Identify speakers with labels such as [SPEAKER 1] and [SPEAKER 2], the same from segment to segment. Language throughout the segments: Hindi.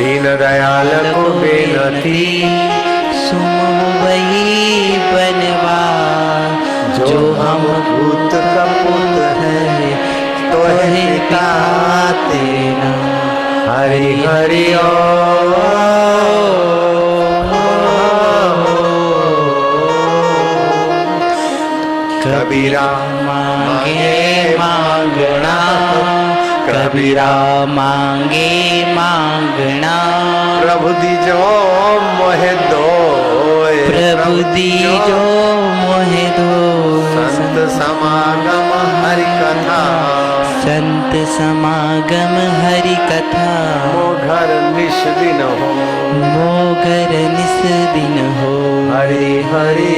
[SPEAKER 1] दीन दयाल को बेनती
[SPEAKER 2] सुनो वही बनवा
[SPEAKER 1] जो हम पूत कपूत है तो है पिता तेरा। हरि हरि कबीरा
[SPEAKER 2] मांगे मांगना, कबीरा मांगे मांगना,
[SPEAKER 1] प्रभु दीजो मोहे दो,
[SPEAKER 2] प्रभु दीजो मोहे दो।
[SPEAKER 1] संत समागम हरि कथा,
[SPEAKER 2] संत समागम हरि कथा,
[SPEAKER 1] मोघर निश दिन हो,
[SPEAKER 2] मोगर निस दिन हो।
[SPEAKER 1] हरि हरि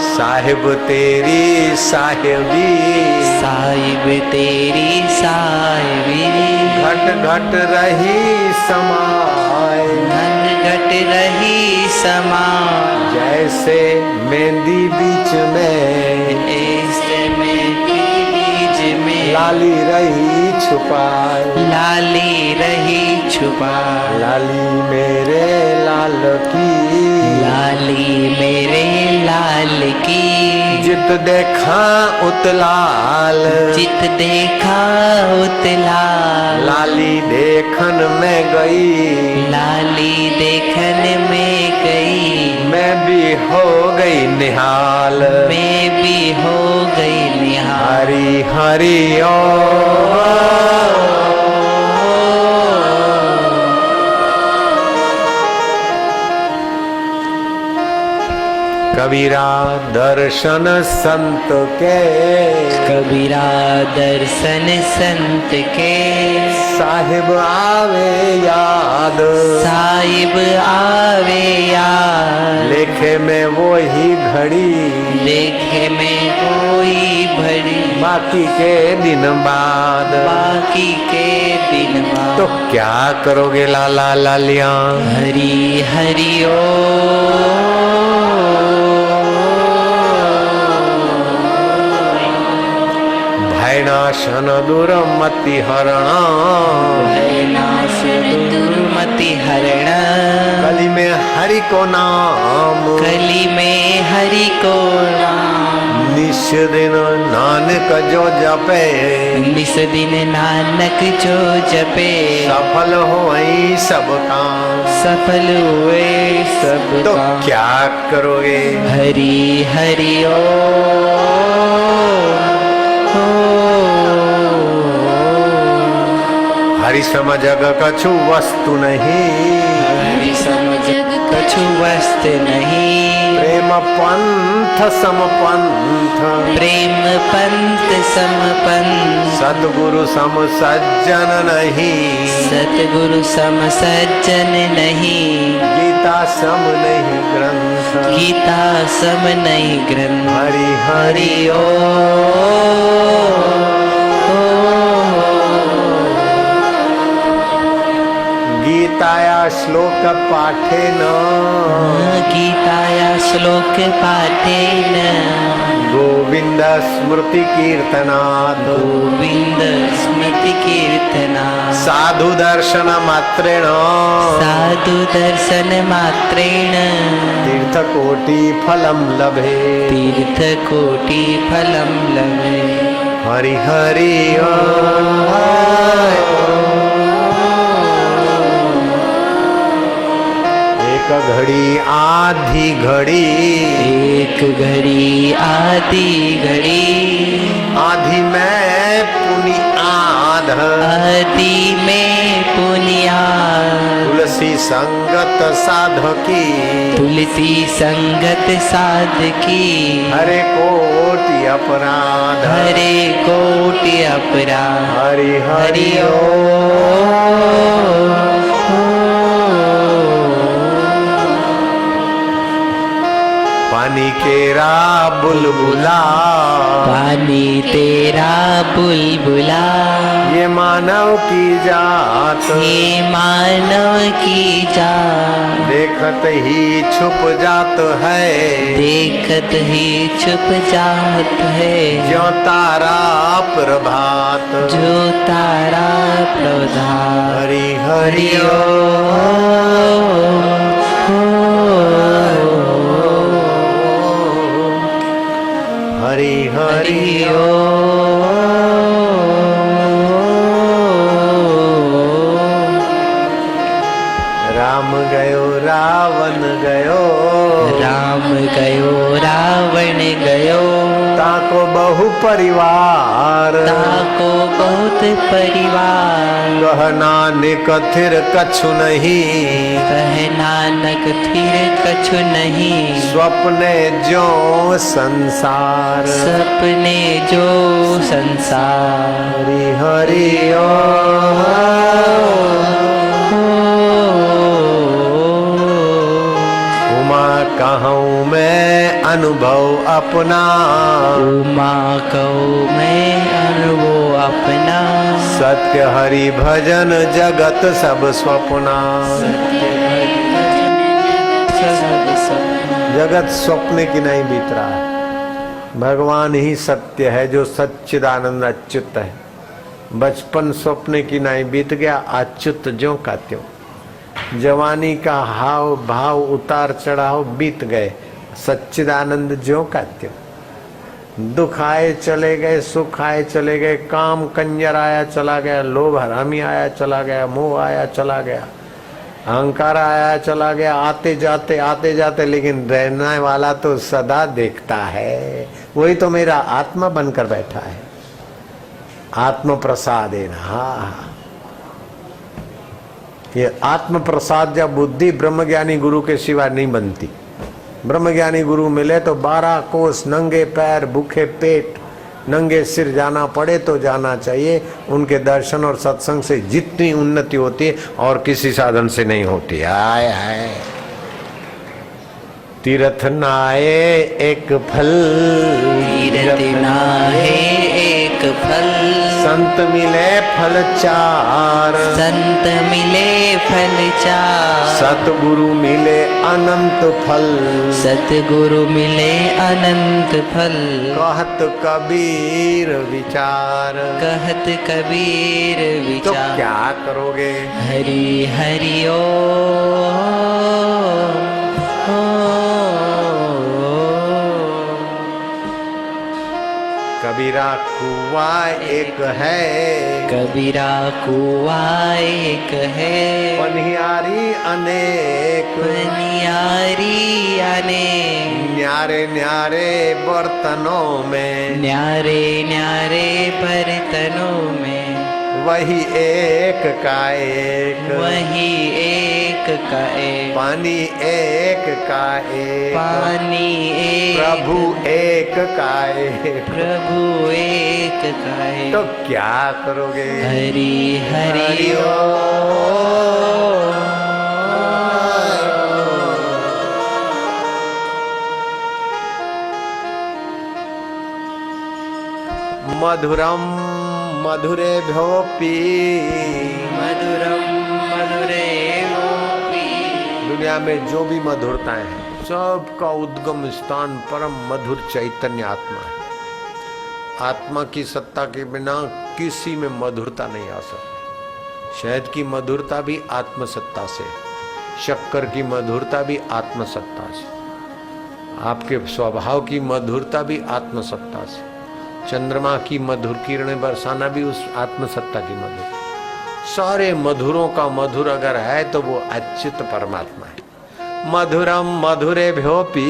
[SPEAKER 1] साहिब तेरी साहिबी,
[SPEAKER 2] साहिब तेरी साहिबी,
[SPEAKER 1] घट घट रही समाए,
[SPEAKER 2] घट घट रही समा।
[SPEAKER 1] जैसे मेहंदी बीच में,
[SPEAKER 2] ऐसे में बीज में
[SPEAKER 1] लाली रही छुपाए,
[SPEAKER 2] लाली रही छुपा।
[SPEAKER 1] लाली मेरे लाल की,
[SPEAKER 2] लाली मेरे लाल की,
[SPEAKER 1] जित देखा उतलाल,
[SPEAKER 2] चित देखा उतला।
[SPEAKER 1] लाली देखन में गई,
[SPEAKER 2] लाली देखन में गई,
[SPEAKER 1] मैं भी हो गई निहाल,
[SPEAKER 2] मैं भी हो गई निहाल।
[SPEAKER 1] हरि हरि कबीरा दर्शन संत के,
[SPEAKER 2] कबीरा दर्शन संत के,
[SPEAKER 1] साहिब आवे याद,
[SPEAKER 2] साहिब आवे याद।
[SPEAKER 1] लेखे में वो ही घड़ी,
[SPEAKER 2] लेखे में कोई भरी,
[SPEAKER 1] बाकी के दिन बाद,
[SPEAKER 2] बाकी के दिन बाद।
[SPEAKER 1] तो क्या करोगे लाला लालिया।
[SPEAKER 2] हरि हरि ओ
[SPEAKER 1] भयनाशन दुर्मति हरणा,
[SPEAKER 2] नाश दुर्मति हरण।
[SPEAKER 1] कली में हरि को नाम,
[SPEAKER 2] कली में हरि को नाम।
[SPEAKER 1] निश दिन नानक जो जपे,
[SPEAKER 2] निस दिन नानक जो जपे।
[SPEAKER 1] सफल होई सब काम,
[SPEAKER 2] सफल हुए सब
[SPEAKER 1] तो
[SPEAKER 2] काम।
[SPEAKER 1] क्या करोगे।
[SPEAKER 2] हरि हरि ओ
[SPEAKER 1] हरि सम जग कछु वस्तु नहीं,
[SPEAKER 2] हरि सम जग कछु वस्तु नहीं।
[SPEAKER 1] प्रेम पंथ सम पंथ,
[SPEAKER 2] प्रेम पंथ सम पंथ।
[SPEAKER 1] सतगुरु सम सज्जन नहीं,
[SPEAKER 2] सतगुरु सम सज्जन नहीं।
[SPEAKER 1] गीता सम नहीं ग्रंथ,
[SPEAKER 2] गीता सम नहीं ग्रंथ।
[SPEAKER 1] हरि हरि
[SPEAKER 2] हरि ओ
[SPEAKER 1] गीताया श्लोक पाठेन,
[SPEAKER 2] गीताया श्लोक पाठेन।
[SPEAKER 1] गोविंद स्मृति कीर्तनात्,
[SPEAKER 2] गोविंद स्मृति कीर्तना।
[SPEAKER 1] साधु दर्शन मात्रेण,
[SPEAKER 2] साधु दर्शन मात्रेण।
[SPEAKER 1] तीर्थ कोटि फलम लभे,
[SPEAKER 2] तीर्थ कोटि फलम लभे।
[SPEAKER 1] हरि हरि एक घड़ी आधी घड़ी,
[SPEAKER 2] एक घड़ी आधी घड़ी।
[SPEAKER 1] आधी में पुनि आध,
[SPEAKER 2] आदि में पुनिया।
[SPEAKER 1] तुलसी संगत साधकी,
[SPEAKER 2] तुलसी संगत साधकी।
[SPEAKER 1] हरे कोटि अपराध,
[SPEAKER 2] हरे कोटि अपराध।
[SPEAKER 1] हरि हरि पानी केरा बुलबुला,
[SPEAKER 2] पानी तेरा बुलबुला,
[SPEAKER 1] ये मानव की जात,
[SPEAKER 2] ये मानव की जात,
[SPEAKER 1] देखत ही छुप जात है,
[SPEAKER 2] देखत ही छुप जात है,
[SPEAKER 1] ज्यों तारा प्रभात,
[SPEAKER 2] जो तारा प्रभात।
[SPEAKER 1] हरि हरि हरि हरि राम गयो रावण गयो,
[SPEAKER 2] राम गयो रावण गयो,
[SPEAKER 1] ताको बहु परिवार,
[SPEAKER 2] ताको बहुत परिवार,
[SPEAKER 1] कह नानक थिर कछु नहीं,
[SPEAKER 2] कह नानक फिर कछु नहीं,
[SPEAKER 1] स्वप्ने जो संसार,
[SPEAKER 2] सपने जो संसार।
[SPEAKER 1] हरि हरि उमा कहूँ मैं अनुभव अपना,
[SPEAKER 2] उमा कहूँ मैं अनुभव अपना,
[SPEAKER 1] सत्य हरि भजन जगत सब स्वप्ना, जगत स्वप्न की नहीं बीत रहा है, भगवान ही सत्य है जो सच्चिदानंद अच्युत है। बचपन स्वप्न की नहीं बीत गया, अच्युत ज्यों का त्यों, जवानी का हाव भाव उतार चढ़ाव बीत गए, सच्चिदानंद ज्यों का त्यों। दुख आए चले गए, सुख आए चले गए, काम कंजर आया चला गया, लोभ हरामी आया चला गया, मोह आया चला गया, अहंकार आया चला गया, आते जाते, लेकिन रहने वाला तो सदा देखता है। वही तो मेरा आत्मा बनकर बैठा है, आत्म प्रसाद है ना। ये आत्म प्रसाद या बुद्धि ब्रह्मज्ञानी गुरु के सिवा नहीं बनती। ब्रह्मज्ञानी गुरु मिले तो 12 कोस नंगे पैर भूखे पेट नंगे सिर जाना पड़े तो जाना चाहिए। उनके दर्शन और सत्संग से जितनी उन्नति होती है और किसी साधन से नहीं होती। आए आए तीर्थ नाए एक फल,
[SPEAKER 2] तीर्थ नाए एक फल,
[SPEAKER 1] संत मिले फल चार,
[SPEAKER 2] संत मिले फल चार,
[SPEAKER 1] सतगुरु मिले अनंत फल,
[SPEAKER 2] सतगुरु मिले अनंत फल।
[SPEAKER 1] कहत कबीर विचार,
[SPEAKER 2] कहत कबीर
[SPEAKER 1] तो
[SPEAKER 2] विचार।
[SPEAKER 1] क्या करोगे?
[SPEAKER 2] हरि हरि ओ
[SPEAKER 1] कबीरा कुआ एक है,
[SPEAKER 2] कबीरा कुआ एक है,
[SPEAKER 1] पनियारी अनेक,
[SPEAKER 2] पनियारी अनेक,
[SPEAKER 1] न्यारे न्यारे बर्तनों में,
[SPEAKER 2] न्यारे न्यारे बर्तनों में,
[SPEAKER 1] वही एक का एक,
[SPEAKER 2] वही एक का एक,
[SPEAKER 1] पानी एक का एक,
[SPEAKER 2] पानी एक,
[SPEAKER 1] प्रभु एक का एक,
[SPEAKER 2] प्रभु एक का एक।
[SPEAKER 1] तो क्या करोगे?
[SPEAKER 2] हरि हरि
[SPEAKER 1] मधुरम मधुरे भोपी,
[SPEAKER 2] मधुरम मधुरे गोपी।
[SPEAKER 1] दुनिया में जो भी मधुरताएं हैं सबका उद्गम स्थान परम मधुर चैतन्य आत्मा है। आत्मा की सत्ता के बिना किसी में मधुरता नहीं आ सकती। शहद की मधुरता भी आत्मसत्ता से, शक्कर की मधुरता भी आत्मसत्ता से, आपके स्वभाव की मधुरता भी आत्मसत्ता से, चंद्रमा की मधुर किरणें बरसाना भी उस आत्मसत्ता की मधुर। सारे मधुरों का मधुर अगर है तो वो अच्युत परमात्मा है। मधुरम मधुरे भ्योपी,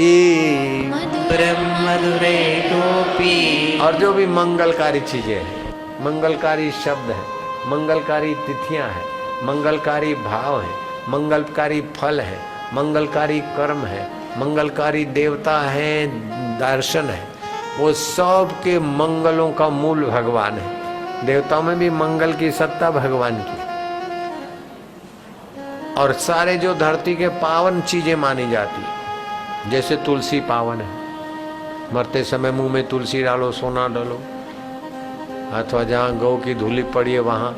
[SPEAKER 2] मधुरम मधुरे गोपी।
[SPEAKER 1] और जो भी मंगलकारी चीजें हैं, मंगलकारी शब्द है, मंगलकारी तिथियां हैं, मंगलकारी भाव है, मंगलकारी फल है, मंगलकारी कर्म है, मंगलकारी देवता है, दर्शन है, वो सब के मंगलों का मूल भगवान है। देवताओं में भी मंगल की सत्ता भगवान की, और सारे जो धरती के पावन चीजें मानी जाती, जैसे तुलसी पावन है, मरते समय मुंह में तुलसी डालो, सोना डालो, अथवा जहाँ गौ की धूली पड़ी है वहाँ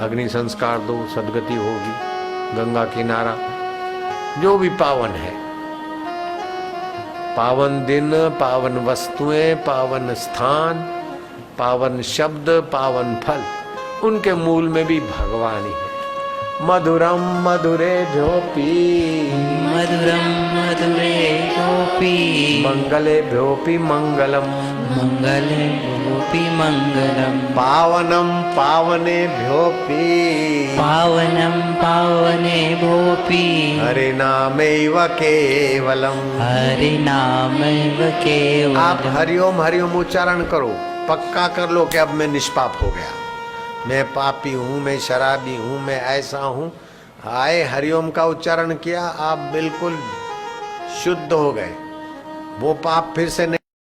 [SPEAKER 1] अग्नि संस्कार दो, सदगति होगी। गंगा किनारा जो भी पावन है, पावन दिन, पावन वस्तुएं, पावन स्थान, पावन शब्द, पावन फल, उनके मूल में भी भगवान ही है। मधुरम मधुरे भ्योपी,
[SPEAKER 2] मधुरम मधुरे गोपी,
[SPEAKER 1] मंगले भ्योपी मंगलम,
[SPEAKER 2] मंगले गोपी मंगलम,
[SPEAKER 1] पावनम पावने भ्योपी,
[SPEAKER 2] पावनम पावने भोपी,
[SPEAKER 1] हरे नामैव केवलम।
[SPEAKER 2] हरि नामैव केवलम।
[SPEAKER 1] आप हरिओम हरिओम उच्चारण करो, पक्का कर लो कि अब मैं निष्पाप हो गया, मैं पापी हूँ, मैं शराबी हूँ, मैं ऐसा हूँ। आए हरिओम का उच्चारण किया, आप बिल्कुल शुद्ध हो गए, वो पाप फिर से नहीं